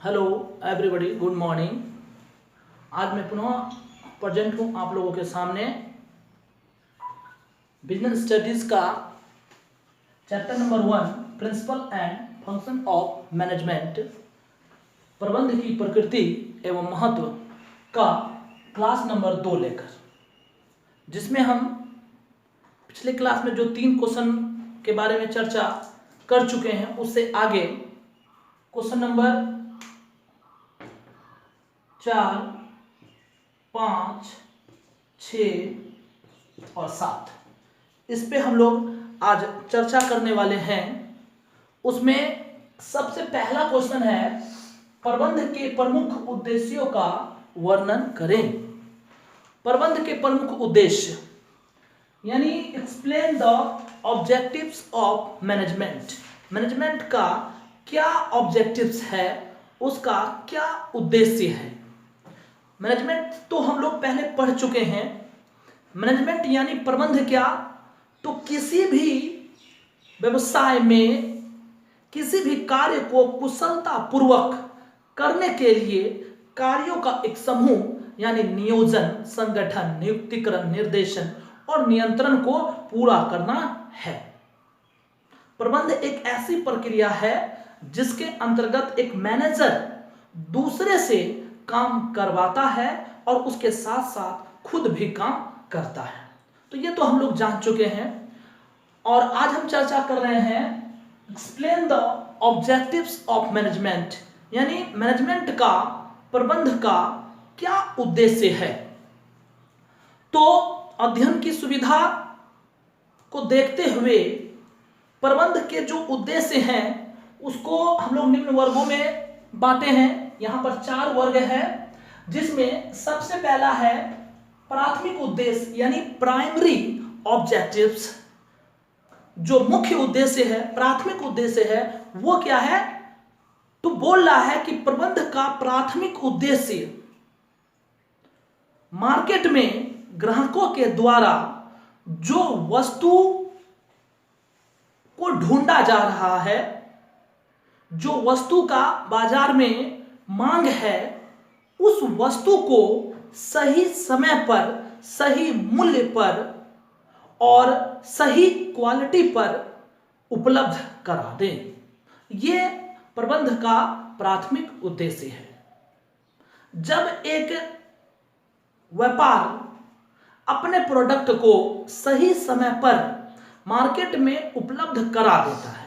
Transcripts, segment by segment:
Hello everybody, good morning. आज मैं पुनः प्रेजेंट हूँ आप लोगों के सामने बिजनेस स्टडीज का chapter number 1 principle and function of management, प्रबंध की प्रकृति एवं महत्व का क्लास नंबर 2 लेकर, जिसमें हम पिछले क्लास में जो 3 क्वेश्चन के बारे में चर्चा कर चुके हैं उससे आगे क्वेश्चन नंबर 4, 5, 6 और 7 इस पे हम लोग आज चर्चा करने वाले हैं। उसमें सबसे पहला क्वेश्चन है, प्रबंध के प्रमुख उद्देश्यों का वर्णन करें। प्रबंध के प्रमुख उद्देश्य यानी explain the objectives of management. Management का क्या ऑब्जेक्टिव्स है, उसका क्या उद्देश्य है। मैनेजमेंट तो हम लोग पहले पढ़ चुके हैं। मैनेजमेंट यानी प्रबंध क्या, तो किसी भी व्यवसाय में किसी भी कार्य को कुशलता पूर्वक करने के लिए कार्यों का एक समूह यानी नियोजन, संगठन, नियुक्तिकरण, निर्देशन और नियंत्रण को पूरा करना है। प्रबंध एक ऐसी प्रक्रिया है जिसके अंतर्गत एक मैनेजर दूसरे से काम करवाता है और उसके साथ साथ खुद भी काम करता है। तो ये तो हम लोग जान चुके हैं और आज हम चर्चा कर रहे हैं explain the objectives of management, यानी मैनेजमेंट का, प्रबंध का क्या उद्देश्य है। तो अध्ययन की सुविधा को देखते हुए प्रबंध के जो उद्देश्य हैं उसको हम लोग निम्न वर्गों में बांटे हैं। यहाँ पर 4 वर्ग है, जिसमें सबसे पहला है प्राथमिक उद्देश्य यानी प्राइमरी ऑब्जेक्टिव्स। जो मुख्य उद्देश्य है, प्राथमिक उद्देश्य है, वो क्या है, तो बोल रहा है कि प्रबंध का प्राथमिक उद्देश्य मार्केट में ग्राहकों के द्वारा जो वस्तु को ढूंढा जा रहा है, जो वस्तु का बाजार में मांग है, उस वस्तु को सही समय पर, सही मूल्य पर और सही क्वालिटी पर उपलब्ध करा दें। ये प्रबंध का प्राथमिक उद्देश्य है। जब एक व्यापार अपने प्रोडक्ट को सही समय पर मार्केट में उपलब्ध करा देता है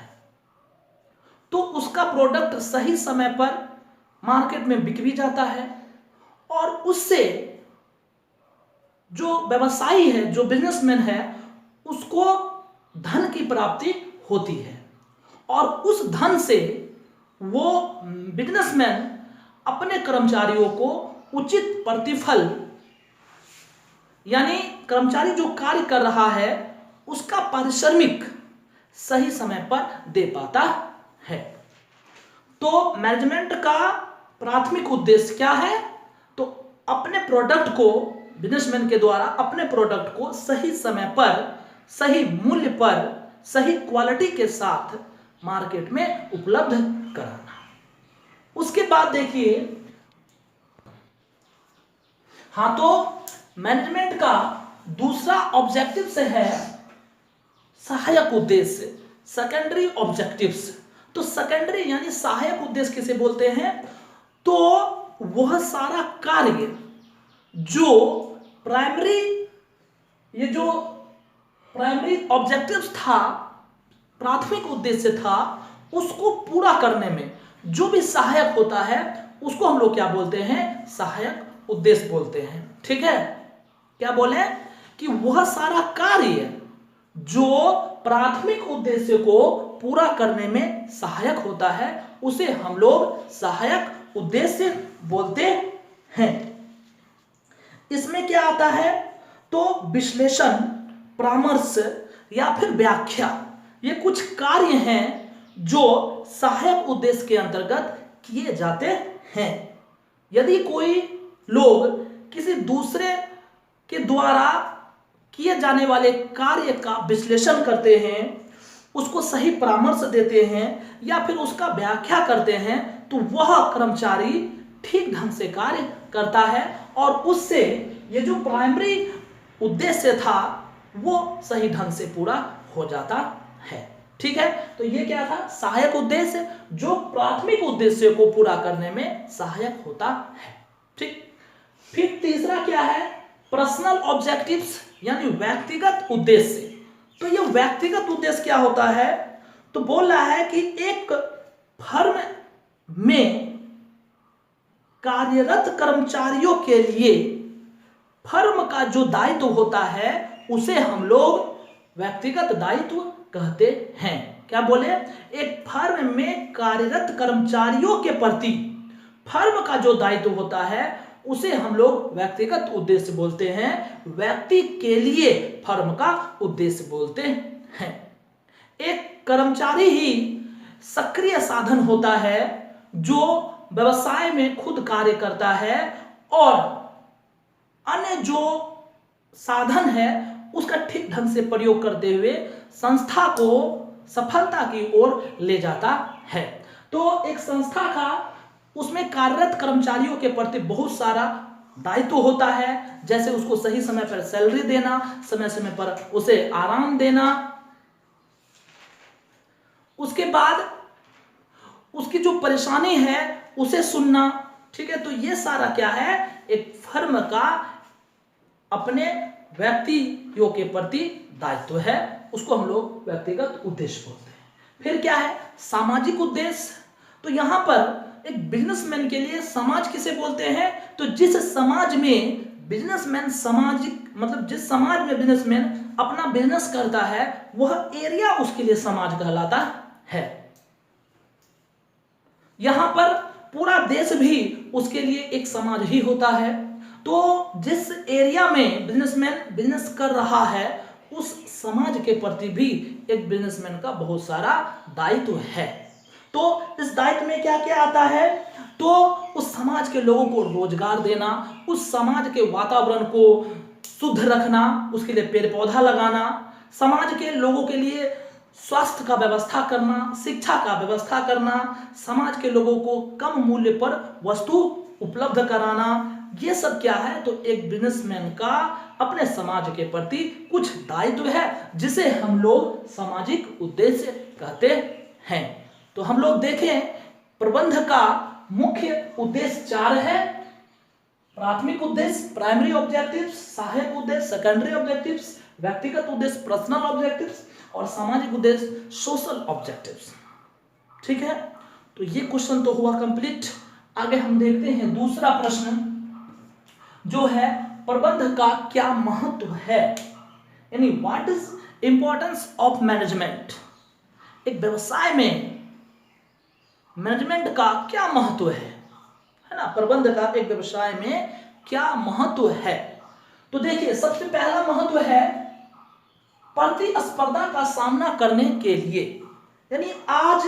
तो उसका प्रोडक्ट सही समय पर मार्केट में बिक भी जाता है और उससे जो व्यवसायी है, जो बिजनेसमैन है, उसको धन की प्राप्ति होती है और उस धन से वो बिजनेसमैन अपने कर्मचारियों को उचित प्रतिफल यानी कर्मचारी जो कार्य कर रहा है उसका पारिश्रमिक सही समय पर दे पाता है। तो मैनेजमेंट का प्राथमिक उद्देश्य क्या है, तो अपने प्रोडक्ट को, बिजनेसमैन के द्वारा अपने प्रोडक्ट को सही समय पर, सही मूल्य पर, सही क्वालिटी के साथ मार्केट में उपलब्ध कराना। उसके बाद देखिए, हाँ, तो मैनेजमेंट का दूसरा ऑब्जेक्टिव से है सहायक उद्देश्य, सेकेंडरी ऑब्जेक्टिव्स। तो सेकेंडरी यानी सहायक उद्देश्य किसे बोलते हैं, तो वह सारा कार्य जो प्राइमरी, ये जो प्राइमरी ऑब्जेक्टिव्स था, प्राथमिक उद्देश्य था, उसको पूरा करने में जो भी सहायक होता है उसको हम लोग क्या बोलते हैं, सहायक उद्देश्य बोलते हैं। ठीक है, क्या बोले कि वह सारा कार्य जो प्राथमिक उद्देश्य को पूरा करने में सहायक होता है उसे हम लोग सहायक उद्देश्य बोलते हैं। इसमें क्या आता है, तो विश्लेषण, परामर्श या फिर व्याख्या, ये कुछ कार्य हैं जो सहायक उद्देश्य के अंतर्गत किए जाते हैं। यदि कोई लोग किसी दूसरे के द्वारा किए जाने वाले कार्य का विश्लेषण करते हैं उसको सही परामर्श देते हैं या फिर उसका व्याख्या करते हैं तो वह कर्मचारी ठीक ढंग से कार्य करता है और उससे ये जो प्राइमरी उद्देश्य था वो सही ढंग से पूरा हो जाता है। ठीक है, तो ये क्या था, सहायक उद्देश्य जो प्राथमिक उद्देश्य को पूरा करने में सहायक होता है। ठीक, फिर तीसरा क्या है, पर्सनल ऑब्जेक्टिव्स यानी व्यक्तिगत उद्देश्य। तो ये व्यक्तिगत उद्देश्य क्या होता है, तो बोल रहा है कि एक फर्म में कार्यरत कर्मचारियों के लिए फर्म का जो दायित्व होता है उसे हम लोग व्यक्तिगत दायित्व कहते हैं। क्या बोले, एक फर्म में कार्यरत कर्मचारियों के प्रति फर्म का जो दायित्व होता है उसे हम लोग व्यक्तिगत उद्देश्य बोलते हैं, व्यक्ति के लिए फर्म का उद्देश्य बोलते हैं। एक कर्मचारी ही सक्रिय साधन होता है जो व्यवसाय में खुद कार्य करता है और अन्य जो साधन है उसका ठीक ढंग से प्रयोग करते हुए संस्था को सफलता की ओर ले जाता है। तो एक संस्था का उसमें कार्यरत कर्मचारियों के प्रति बहुत सारा दायित्व होता है, जैसे उसको सही समय पर सैलरी देना, समय समय पर उसे आराम देना, उसके बाद उसकी जो परेशानी है उसे सुनना। ठीक है, तो ये सारा क्या है, एक फर्म का अपने व्यक्तियों के प्रति दायित्व है, उसको हम लोग व्यक्तिगत उद्देश्य बोलते हैं। फिर क्या है, सामाजिक उद्देश्य। तो यहां पर एक बिजनेसमैन के लिए समाज किसे बोलते हैं, तो जिस समाज में बिजनेसमैन सामाजिक मतलब जिस समाज में बिजनेसमैन अपना बिजनेस करता है वह एरिया उसके लिए समाज कहलाता है। यहां पर पूरा देश भी उसके लिए एक समाज ही होता है। तो जिस एरिया में बिजनेसमैन बिजनेस कर रहा है उस समाज के प्रति भी एक बिजनेसमैन का बहुत सारा दायित्व है। तो इस दायित्व में क्या क्या आता है, तो उस समाज के लोगों को रोजगार देना, उस समाज के वातावरण को शुद्ध रखना, उसके लिए पेड़ पौधा लगाना, समाज के लोगों के लिए स्वास्थ्य का व्यवस्था करना, शिक्षा का व्यवस्था करना, समाज के लोगों को कम मूल्य पर वस्तु उपलब्ध कराना, ये सब क्या है, तो एक बिजनेसमैन का अपने समाज के प्रति कुछ दायित्व है जिसे हम लोग सामाजिक उद्देश्य कहते हैं। तो हम लोग देखें प्रबंध का मुख्य उद्देश्य 4 है, प्राथमिक उद्देश्य प्राइमरी ऑब्जेक्टिव्स, सहायक उद्देश्य सेकेंडरी ऑब्जेक्टिव्स, व्यक्तिगत उद्देश्य पर्सनल ऑब्जेक्टिव्स और सामाजिक उद्देश्य सोशल ऑब्जेक्टिव्स। ठीक है, तो ये क्वेश्चन तो हुआ कंप्लीट। आगे हम देखते हैं दूसरा प्रश्न जो है प्रबंध का क्या महत्व है, यानी what is importance of management. एक व्यवसाय में मैनेजमेंट का क्या महत्व है ना, प्रबंध का एक व्यवसाय में क्या महत्व है। तो देखिए सबसे पहला महत्व है प्रतिस्पर्धा का सामना करने के लिए, यानी आज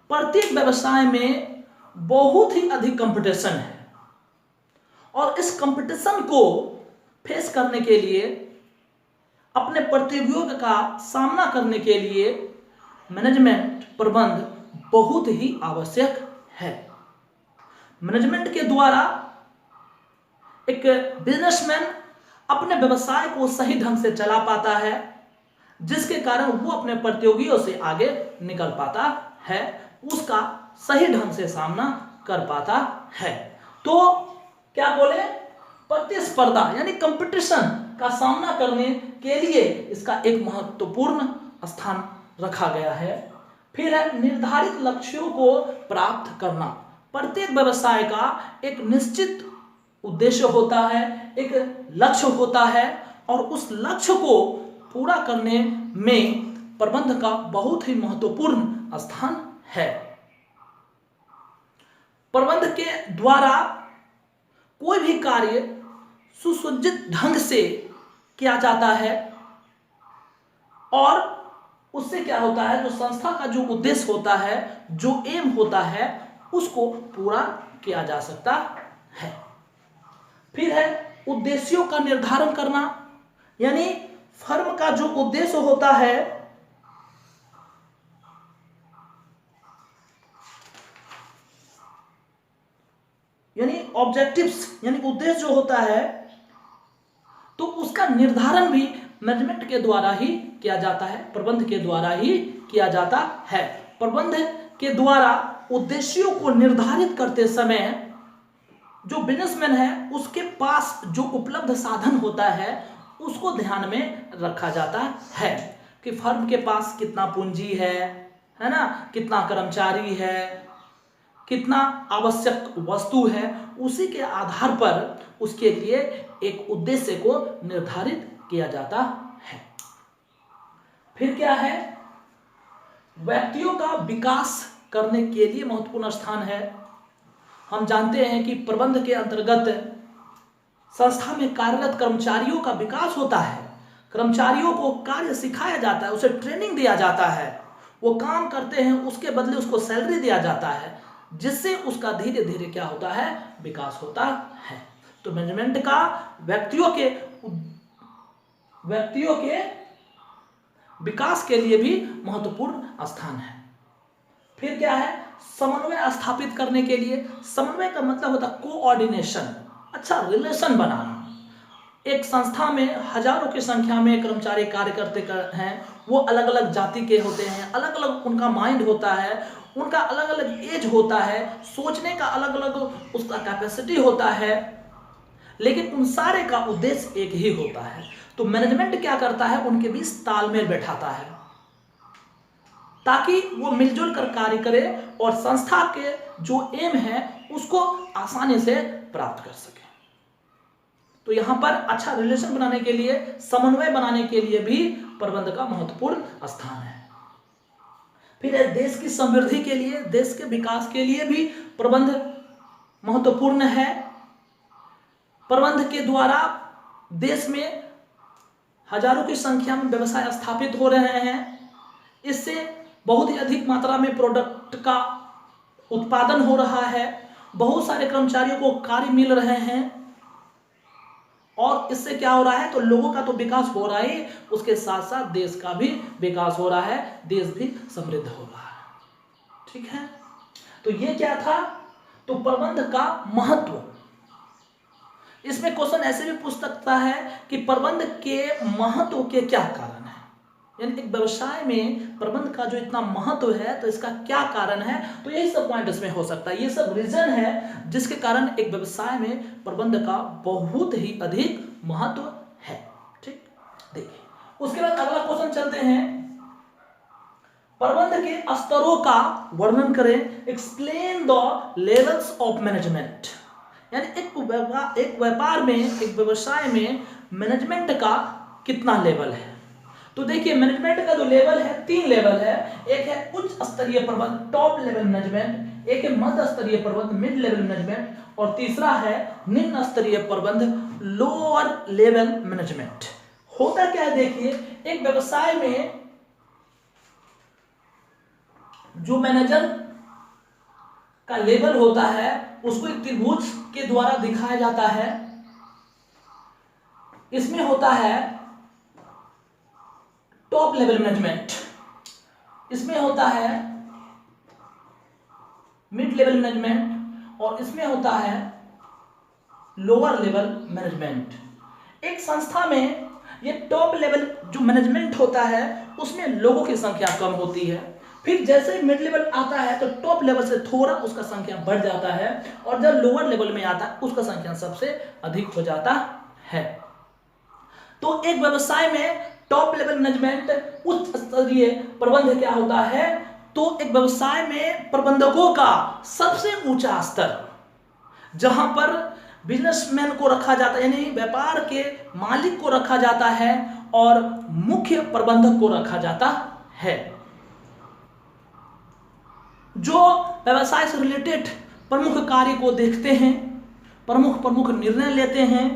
प्रत्येक व्यवसाय में बहुत ही अधिक कंपटीशन है और इस कंपटीशन को फेस करने के लिए, अपने प्रतियोगियों का सामना करने के लिए मैनेजमेंट प्रबंध बहुत ही आवश्यक है। मैनेजमेंट के द्वारा एक बिजनेसमैन अपने व्यवसाय को सही ढंग से चला पाता है, जिसके कारण वो अपने प्रतियोगियों से आगे निकल पाता है, उसका सही ढंग से सामना कर पाता है। तो क्या बोले, प्रतिस्पर्धा यानी कंपटीशन का सामना करने के लिए इसका एक महत्वपूर्ण स्थान रखा गया है। फिर है निर्धारित लक्ष्यों को प्राप्त करना। प्रत्येक व्यवसाय का एक निश्चित उद्देश्य होता है, एक लक्ष्य होता है और उस लक्ष्य को पूरा करने में प्रबंध का बहुत ही महत्वपूर्ण स्थान है। प्रबंध के द्वारा कोई भी कार्य सुसज्जित ढंग से किया जाता है और उससे क्या होता है, जो संस्था का जो उद्देश्य होता है, जो एम होता है, उसको पूरा किया जा सकता है। फिर है उद्देश्यों का निर्धारण करना, यानी फर्म का जो उद्देश्य होता है यानी ऑब्जेक्टिव्स यानी उद्देश्य जो होता है, तो उसका निर्धारण भी मैनेजमेंट के द्वारा ही किया जाता है, प्रबंध के द्वारा ही किया जाता है। प्रबंध के द्वारा उद्देश्यों को निर्धारित करते समय जो बिजनेसमैन है उसके पास जो उपलब्ध साधन होता है उसको ध्यान में रखा जाता है कि फर्म के पास कितना पूंजी है ना, कितना कर्मचारी है, कितना आवश्यक वस्तु है, उसी के आधार पर उसके लिए एक उद्देश्य को निर्धारित किया जाता है। फिर क्या है, व्यक्तियों का विकास करने के लिए महत्वपूर्ण स्थान है। हम जानते हैं कि प्रबंध के अंतर्गत संस्था में कार्यरत कर्मचारियों का विकास होता है, कर्मचारियों को कार्य सिखाया जाता है, उसे ट्रेनिंग दिया जाता है, वो काम करते हैं, उसके बदले उसको सैलरी दिया जाता है, जिससे उसका धीरे धीरे क्या होता है, विकास होता है। तो मैनेजमेंट का व्यक्तियों के विकास के लिए भी महत्वपूर्ण स्थान है। फिर क्या है, समन्वय स्थापित करने के लिए, समन्वय का मतलब होता है कोऑर्डिनेशन, अच्छा रिलेशन बनाना। एक संस्था में हजारों की संख्या में कर्मचारी कार्य करते हैं, वो अलग अलग जाति के होते हैं, अलग अलग उनका माइंड होता है, उनका अलग अलग एज होता है, सोचने का अलग अलग उसका कैपेसिटी होता है, लेकिन उन सारे का उद्देश्य एक ही होता है। तो मैनेजमेंट क्या करता है, उनके बीच तालमेल बैठाता है ताकि वो मिलजुल कर कार्य करे और संस्था के जो एम है उसको आसानी से प्राप्त कर सके। तो यहां पर अच्छा रिलेशन बनाने के लिए, समन्वय बनाने के लिए भी प्रबंध का महत्वपूर्ण स्थान है। फिर देश की समृद्धि के लिए, देश के विकास के लिए भी प्रबंध महत्वपूर्ण है। प्रबंध के द्वारा देश में हजारों की संख्या में व्यवसाय स्थापित हो रहे हैं, इससे बहुत ही अधिक मात्रा में प्रोडक्ट का उत्पादन हो रहा है, बहुत सारे कर्मचारियों को कार्य मिल रहे हैं, और इससे क्या हो रहा है, तो लोगों का तो विकास हो रहा है, उसके साथ साथ देश का भी विकास हो रहा है, देश भी समृद्ध हो रहा है। ठीक है, तो ये क्या था, तो प्रबंध का महत्व। इसमें क्वेश्चन ऐसे भी पूछ सकता है कि प्रबंध के महत्व के क्या कारण है, यानी एक व्यवसाय में प्रबंध का जो इतना महत्व है तो इसका क्या कारण है। तो यही सब पॉइंट इसमें हो सकता है, ये सब रीजन है जिसके कारण एक व्यवसाय में प्रबंध का बहुत ही अधिक महत्व है। ठीक, देखिए उसके बाद अगला क्वेश्चन चलते हैं, प्रबंध के स्तरों का वर्णन करें, explain the levels of management. यानी एक व्यापार में, एक व्यवसाय में मैनेजमेंट का कितना लेवल है। तो देखिए मैनेजमेंट का जो लेवल है, 3 लेवल है। एक है उच्च स्तरीय प्रबंध, टॉप लेवल मैनेजमेंट, एक है मध्य स्तरीय प्रबंध, मिड लेवल मैनेजमेंट, और तीसरा है निम्न स्तरीय प्रबंध, लोअर लेवल मैनेजमेंट। होता क्या है, देखिए एक व्यवसाय में जो मैनेजर का लेवल होता है उसको एक त्रिभुज के द्वारा दिखाया जाता है। इसमें होता है टॉप लेवल मैनेजमेंट, इसमें होता है मिड लेवल मैनेजमेंट, और इसमें होता है लोअर लेवल मैनेजमेंट। एक संस्था में ये टॉप लेवल जो मैनेजमेंट होता है उसमें लोगों की संख्या कम होती है, फिर जैसे ही मिड लेवल आता है तो टॉप लेवल से थोड़ा उसका संख्या बढ़ जाता है, और जब लोअर लेवल में आता है उसका संख्या सबसे अधिक हो जाता है। तो एक व्यवसाय में टॉप लेवल मैनेजमेंट, उच्च स्तरीय प्रबंध क्या होता है, तो एक व्यवसाय में प्रबंधकों का सबसे ऊंचा स्तर, जहां पर बिजनेसमैन को रखा जाता है, यानी व्यापार के मालिक को रखा जाता है, और मुख्य प्रबंधक को रखा जाता है, जो व्यवसाय से रिलेटेड प्रमुख कार्य को देखते हैं, प्रमुख निर्णय लेते हैं।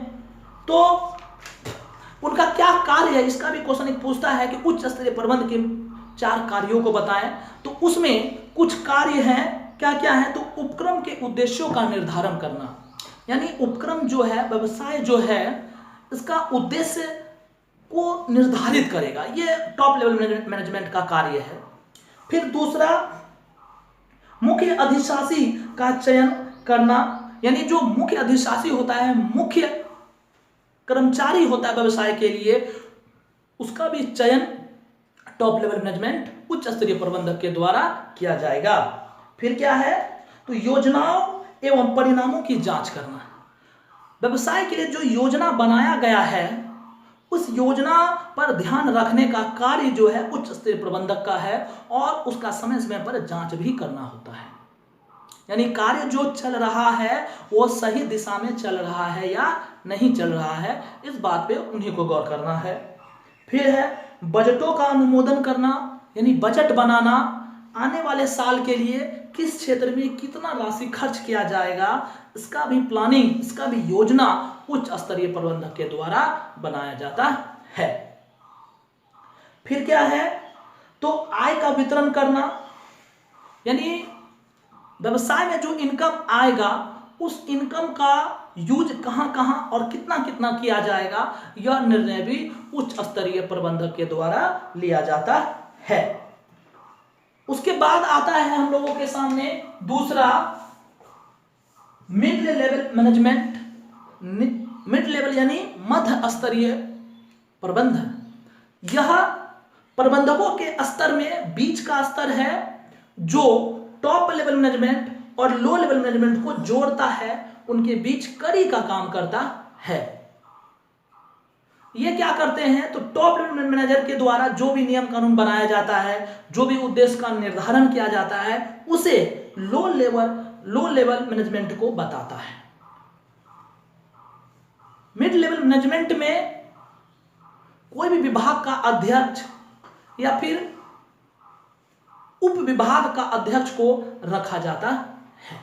तो उनका क्या कार्य है, इसका भी क्वेश्चन एक पूछता है कि उच्च स्तरीय प्रबंध के 4 कार्यों को बताएं। तो उसमें कुछ कार्य हैं, क्या क्या है, तो उपक्रम के उद्देश्यों का निर्धारण करना, यानी उपक्रम जो है, व्यवसाय जो है, इसका उद्देश्य को निर्धारित करेगा, ये टॉप लेवल मैनेजमेंट का कार्य है। फिर दूसरा, मुख्य अधिशासी का चयन करना, यानी जो मुख्य अधिशासी होता है, मुख्य कर्मचारी होता है व्यवसाय के लिए, उसका भी चयन टॉप लेवल मैनेजमेंट, उच्च स्तरीय प्रबंधक के द्वारा किया जाएगा। फिर क्या है, तो योजनाओं एवं परिणामों की जांच करना। व्यवसाय के लिए जो योजना बनाया गया है उस योजना पर ध्यान रखने का कार्य जो है उच्च स्तरीय प्रबंधक का है, और उसका समय समय पर जांच भी करना होता है। यानी कार्य जो चल रहा है वो सही दिशा में चल रहा है या नहीं चल रहा है, इस बात पे उन्हीं को गौर करना है। फिर है बजटों का अनुमोदन करना, यानी बजट बनाना, आने वाले साल के लिए किस क्षेत्र में कितना राशि खर्च किया जाएगा, इसका भी प्लानिंग, इसका भी योजना उच्च स्तरीय प्रबंधक के द्वारा बनाया जाता है। फिर क्या है, तो आय का वितरण करना, यानी व्यवसाय में जो इनकम आएगा उस इनकम का यूज कहां कहां और कितना कितना किया जाएगा, यह निर्णय भी उच्च स्तरीय प्रबंधक के द्वारा लिया जाता है। उसके बाद आता है हम लोगों के सामने दूसरा mid level management. Mid level यानी मध्य स्तरीय प्रबंधन। यह प्रबंधकों के स्तर में बीच का स्तर है जो टॉप लेवल मैनेजमेंट और लो लेवल मैनेजमेंट को जोड़ता है, उनके बीच कड़ी का काम करता है। ये क्या करते हैं, तो टॉप लेवल मैनेजर के द्वारा जो भी नियम कानून बनाया जाता है, जो भी उद्देश्य का निर्धारण किया जाता है, उसे लो लेवल मैनेजमेंट को बताता है। मिड लेवल मैनेजमेंट में कोई भी विभाग का अध्यक्ष या फिर उप विभाग का अध्यक्ष को रखा जाता है।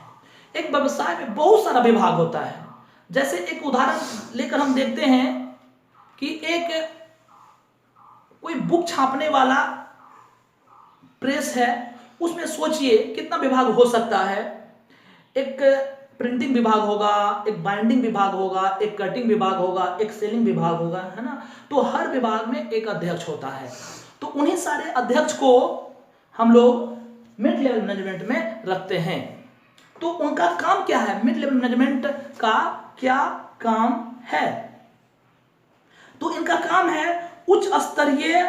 एक व्यवसाय में बहुत सारा विभाग होता है। जैसे एक उदाहरण लेकर हम देखते हैं कि एक कोई बुक छापने वाला प्रेस है, उसमें सोचिए कितना विभाग हो सकता है। एक प्रिंटिंग विभाग होगा, एक बाइंडिंग विभाग होगा, एक कटिंग विभाग होगा, एक सेलिंग विभाग होगा, है ना। तो हर विभाग में एक अध्यक्ष होता है। तो उन्हीं सारे अध्यक्ष को हम लोग मिड लेवल मैनेजमेंट में रखते हैं। तो उनका काम क्या है, मिड लेवल मैनेजमेंट का क्या काम है, तो इनका काम है उच्च स्तरीय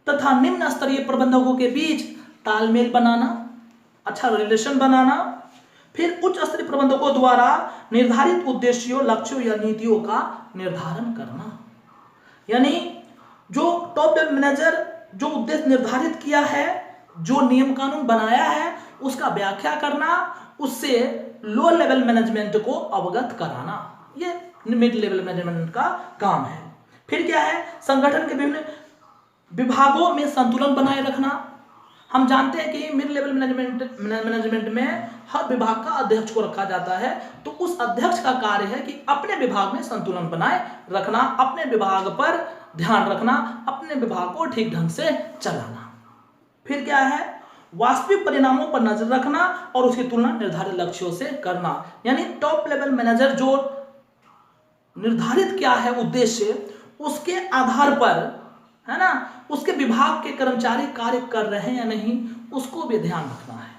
तथा निम्न स्तरीय प्रबंधकों के बीच तालमेल बनाना, अच्छा रिलेशन बनाना, फिर उच्च स्तरीय प्रबंधकों द्वारा निर्धारित उद्देश्यों, लक्ष्यों या नीतियों का निर्धारण करना। यानी जो टॉप लेवल मैनेजर जो उद्देश्य निर्धारित किया है, जो नियम कानून बनाया है, उसका व्याख्या करना, उससे लो लेवल मैनेजमेंट को अवगत कराना, ये मिड लेवल मैनेजमेंट का काम है। फिर क्या है, संगठन के विभिन्न विभागों में संतुलन बनाए रखना। हम जानते हैं कि मिड लेवल मैनेजमेंट में हर विभाग का अध्यक्ष को रखा जाता है, तो उस अध्यक्ष का कार्य है कि अपने विभाग में संतुलन बनाए रखना, अपने विभाग पर ध्यान रखना, अपने विभाग को ठीक ढंग से चलाना। फिर क्या है, वास्तविक परिणामों पर नजर रखना और उसकी तुलना निर्धारित लक्ष्यों से करना। यानी टॉप लेवल मैनेजर जो निर्धारित क्या है उद्देश्य, उसके आधार पर, है ना, उसके विभाग के कर्मचारी कार्य कर रहे हैं या नहीं, उसको भी ध्यान रखना है।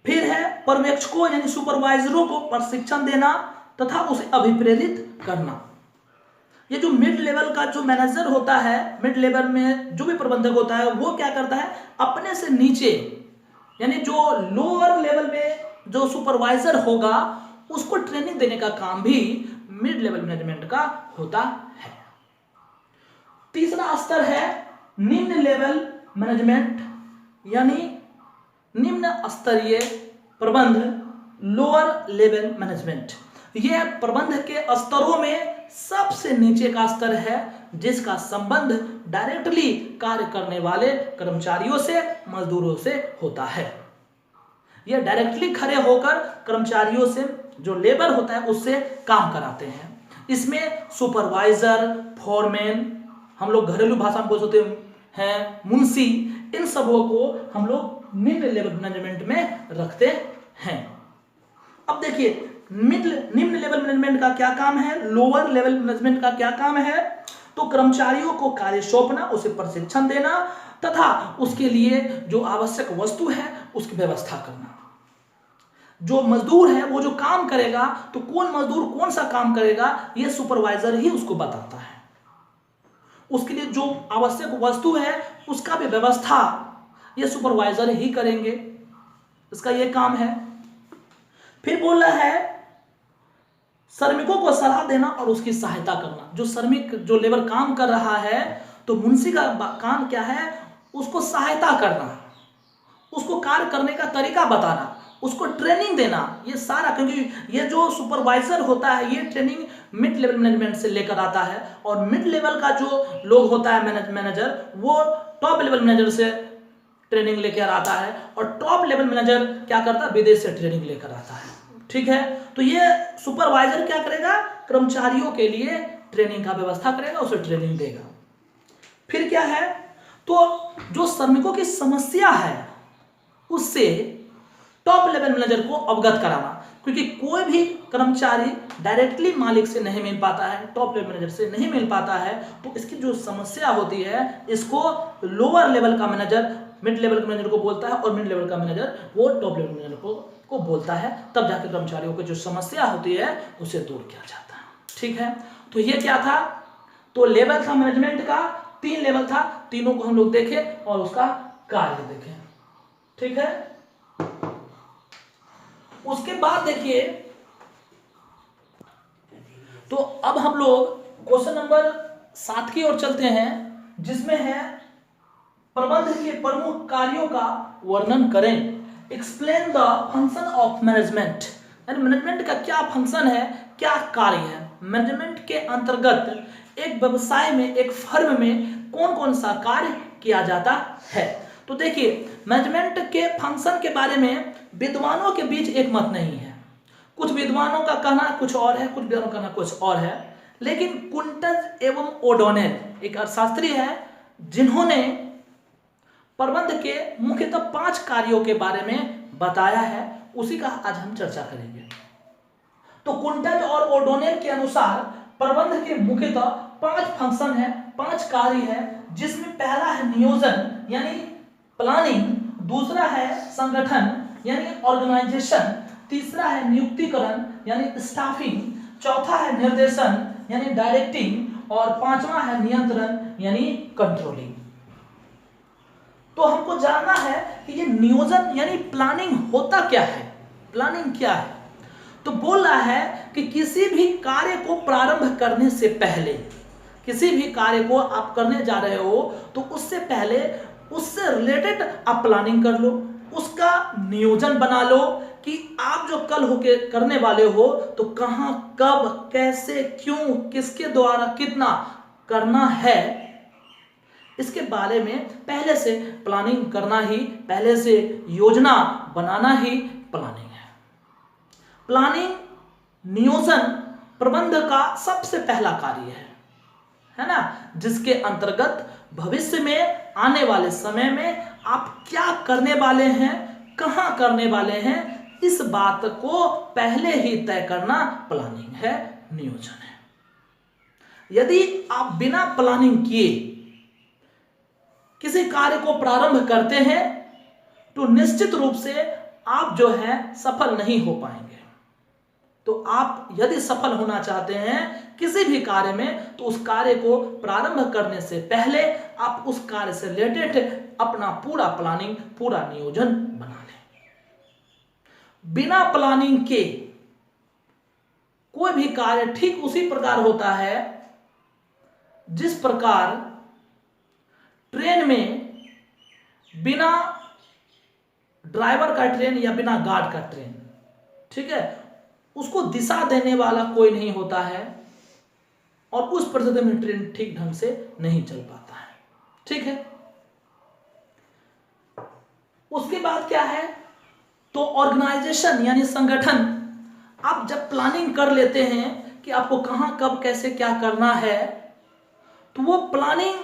फिर है पर्यवेक्षकों यानी सुपरवाइजरों को प्रशिक्षण देना तथा उसे अभिप्रेरित करना। ये जो मिड लेवल का जो मैनेजर होता है, मिड लेवल में जो भी प्रबंधक होता है, वो क्या करता है, अपने से नीचे यानी जो लोअर लेवल में जो सुपरवाइजर होगा उसको ट्रेनिंग देने का काम भी मिड लेवल मैनेजमेंट का होता है। तीसरा स्तर है निम्न लेवल मैनेजमेंट यानी निम्न स्तरीय प्रबंध, लोअर लेवल मैनेजमेंट। यह प्रबंध के स्तरों में सबसे नीचे का स्तर है, जिसका संबंध डायरेक्टली कार्य करने वाले कर्मचारियों से, मजदूरों से होता है। यह डायरेक्टली खड़े होकर कर्मचारियों से, जो लेबर होता है, उससे काम कराते हैं। इसमें सुपरवाइजर, फोरमैन, हम लोग घरेलू भाषा में बोल सकते हैं मुंशी, इन सबों को हम लोग निम्न लेवल मैनेजमेंट में रखते हैं। अब देखिए निम्न लेवल मैनेजमेंट का क्या काम है, लोअर लेवल मैनेजमेंट का क्या काम है, तो कर्मचारियों को कार्य सौंपना, उसे प्रशिक्षण देना तथा उसके लिए जो आवश्यक वस्तु है उसकी व्यवस्था करना। जो मजदूर है वो जो काम करेगा तो कौन मजदूर कौन सा काम करेगा ये सुपरवाइजर ही उसको बताता है। उसके लिए जो आवश्यक वस्तु है उसका भी व्यवस्था ये सुपरवाइजर ही करेंगे, इसका ये काम है। फिर बोल रहा है श्रमिकों को सलाह देना और उसकी सहायता करना। जो श्रमिक जो लेबर काम कर रहा है तो मुंशी का काम क्या है, उसको सहायता करना, उसको कार्य करने का तरीका बताना, उसको ट्रेनिंग देना, ये सारा। क्योंकि ये जो सुपरवाइजर होता है ये ट्रेनिंग मिड लेवल मैनेजमेंट से लेकर आता है, और मिड लेवल का जो लोग होता है मैनेजर वो टॉप लेवल मैनेजर से ट्रेनिंग लेकर आता है, और टॉप लेवल मैनेजर क्या करता है, विदेश से ट्रेनिंग लेकर आता है। ठीक है, तो ये सुपरवाइजर क्या करेगा, कर्मचारियों के लिए ट्रेनिंग का व्यवस्था करेगा, उसे ट्रेनिंग देगा। फिर क्या है, तो जो श्रमिकों की समस्या है उससे टॉप लेवल मैनेजर को अवगत कराना, क्योंकि कोई भी कर्मचारी डायरेक्टली मालिक से नहीं मिल पाता है, टॉप लेवल मैनेजर से नहीं मिल पाता है, तो इसकी जो समस्या होती है इसको लोअर लेवल का मैनेजर मिड लेवल के मैनेजर को बोलता है, और मिड लेवल का मैनेजर वो टॉप लेवल मैनेजर को बोलता है, तब जाकर कर्मचारियों की जो समस्या होती है उसे दूर किया जाता है। ठीक है, तो ये क्या था, तो लेवल था मैनेजमेंट का, 3 लेवल था, तीनों को हम लोग देखें और उसका कार्य देखें। ठीक है, उसके बाद देखिए, तो अब हम लोग क्वेश्चन नंबर 7 की ओर चलते हैं, जिसमें है प्रबंध के प्रमुख कार्यों का वर्णन करें। Explain the function of management, यानी मैनेजमेंट का क्या फंक्शन है, क्या कार्य है। मैनेजमेंट के अंतर्गत एक व्यवसाय में, एक फर्म में कौन कौन सा कार्य किया जाता है। तो देखिए, मैनेजमेंट के फंक्शन के बारे में विद्वानों के बीच एक मत नहीं है। कुछ विद्वानों का कहना कुछ और है, कुछ विद्वानों का कहना कुछ और है, लेकिन कुंटज एवं ओडोनेल एक अर्थशास्त्री है जिन्होंने प्रबंध के मुख्यतः 5 कार्यों के बारे में बताया है, उसी का आज हम चर्चा करेंगे। तो कुंटज और ओडोनेल के अनुसार प्रबंध के मुख्यतः 5 फंक्शन है, 5 कार्य है, जिसमें पहला है नियोजन यानी प्लानिंग, दूसरा है संगठन यानी ऑर्गेनाइजेशन, तीसरा है नियुक्तिकरण यानी स्टाफिंग, चौथा है निर्देशन यानी डायरेक्टिंग, और 5वां है नियंत्रण यानी कंट्रोलिंग। तो हमको जानना है कि ये नियोजन यानी प्लानिंग होता क्या है, प्लानिंग क्या है। तो बोल रहा है कि किसी भी कार्य को प्रारंभ करने से पहले, किसी भी कार्य को आप करने जा रहे हो तो उससे पहले उससे रिलेटेड आप प्लानिंग कर लो, उसका नियोजन बना लो कि आप जो कल होके करने वाले हो तो कहां, कब, कैसे, क्यों, किसके द्वारा कितना करना है, इसके बारे में पहले से प्लानिंग करना ही, पहले से योजना बनाना ही प्लानिंग है। प्लानिंग, नियोजन प्रबंध का सबसे पहला कार्य है ना, जिसके अंतर्गत भविष्य में आने वाले समय में आप क्या करने वाले हैं, कहां करने वाले हैं, इस बात को पहले ही तय करना प्लानिंग है, नियोजन है। यदि आप बिना प्लानिंग किए किसी कार्य को प्रारंभ करते हैं तो निश्चित रूप से आप जो है सफल नहीं हो पाएंगे। तो आप यदि सफल होना चाहते हैं किसी भी कार्य में, तो उस कार्य को प्रारंभ करने से पहले आप उस कार्य से रिलेटेड अपना पूरा प्लानिंग, पूरा नियोजन बना लें। बिना प्लानिंग के कोई भी कार्य ठीक उसी प्रकार होता है जिस प्रकार ट्रेन में बिना ड्राइवर का ट्रेन या बिना गार्ड का ट्रेन, ठीक है, उसको दिशा देने वाला कोई नहीं होता है और उस परिस्थिति में ट्रेन ठीक ढंग से नहीं चल पाता है। ठीक है, उसके बाद क्या है, तो ऑर्गेनाइजेशन यानी संगठन। आप जब प्लानिंग कर लेते हैं कि आपको कहां, कब, कैसे, क्या करना है, तो वो प्लानिंग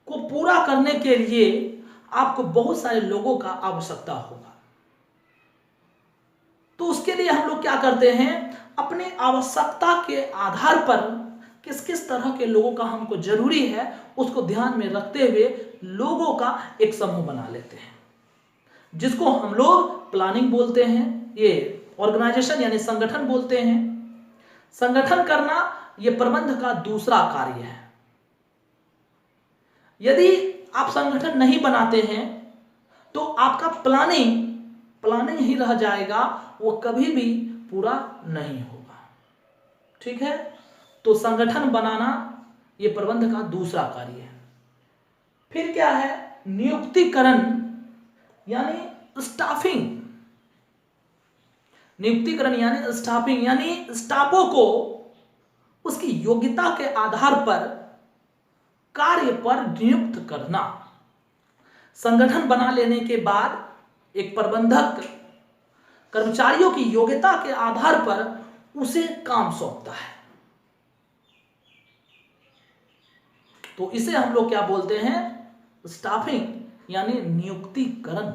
को पूरा करने के लिए आपको बहुत सारे लोगों का आवश्यकता होगा। तो उसके लिए हम लोग क्या करते हैं, अपने आवश्यकता के आधार पर किस किस तरह के लोगों का हमको जरूरी है उसको ध्यान में रखते हुए लोगों का एक समूह बना लेते हैं, जिसको हम लोग प्लानिंग बोलते हैं। ये ऑर्गेनाइजेशन यानी संगठन बोलते हैं। संगठन करना ये प्रबंध का दूसरा कार्य है। यदि आप संगठन नहीं बनाते हैं तो आपका प्लानिंग ही रह जाएगा, वो कभी भी पूरा नहीं होगा। ठीक है, तो संगठन बनाना ये प्रबंध का दूसरा कार्य है। फिर क्या है? नियुक्तिकरण यानी स्टाफिंग। नियुक्तिकरण यानी स्टाफिंग यानी स्टाफों को उसकी योग्यता के आधार पर कार्य पर नियुक्त करना। संगठन बना लेने के बाद एक प्रबंधक कर्मचारियों की योग्यता के आधार पर उसे काम सौंपता है। तो इसे हम लोग क्या बोलते हैं? स्टाफिंग यानी नियुक्तिकरण।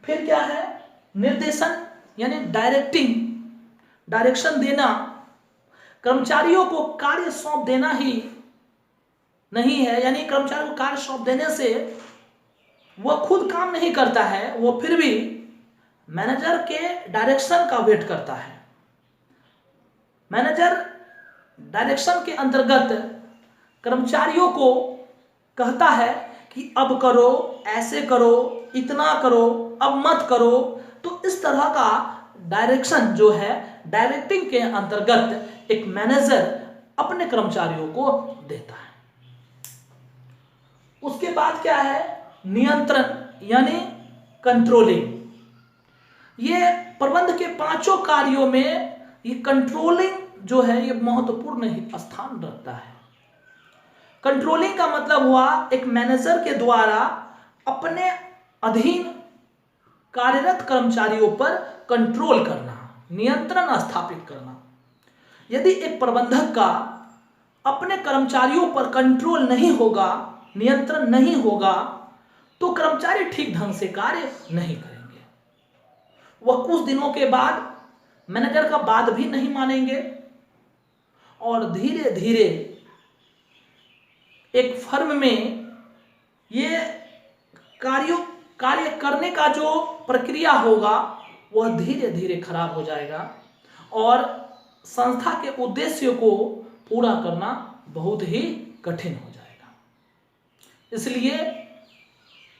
फिर क्या है? निर्देशन यानी डायरेक्शन देना। कर्मचारियों को कार्य सौंप देना ही नहीं है, यानी कर्मचारी को कार्य सौंप देने से वह खुद काम नहीं करता है, वो फिर भी मैनेजर के डायरेक्शन का वेट करता है। मैनेजर डायरेक्शन के अंतर्गत कर्मचारियों को कहता है कि अब करो, ऐसे करो, इतना करो, अब मत करो। तो इस तरह का डायरेक्शन जो है, डायरेक्टिंग के अंतर्गत एक मैनेजर अपने कर्मचारियों को देता है। उसके बाद क्या है? नियंत्रण यानी कंट्रोलिंग। ये प्रबंध के पांचों कार्यों में ये कंट्रोलिंग जो है ये महत्वपूर्ण स्थान रखता है। कंट्रोलिंग का मतलब हुआ एक मैनेजर के द्वारा अपने अधीन कार्यरत कर्मचारियों पर कंट्रोल करना, नियंत्रण स्थापित करना। यदि एक प्रबंधक का अपने कर्मचारियों पर कंट्रोल नहीं होगा, नियंत्रण नहीं होगा, तो कर्मचारी ठीक ढंग से कार्य नहीं करेंगे। वह कुछ दिनों के बाद मैनेजर का बात भी नहीं मानेंगे और धीरे धीरे एक फर्म में ये कार्य करने का जो प्रक्रिया होगा वह धीरे धीरे खराब हो जाएगा और संस्था के उद्देश्य को पूरा करना बहुत ही कठिन हो जाएगा। इसलिए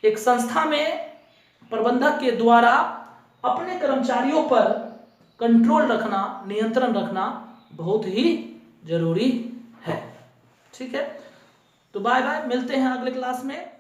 एक संस्था में प्रबंधक के द्वारा अपने कर्मचारियों पर कंट्रोल रखना, नियंत्रण रखना बहुत ही जरूरी है। ठीक है, तो बाय बाय, मिलते हैं अगले क्लास में।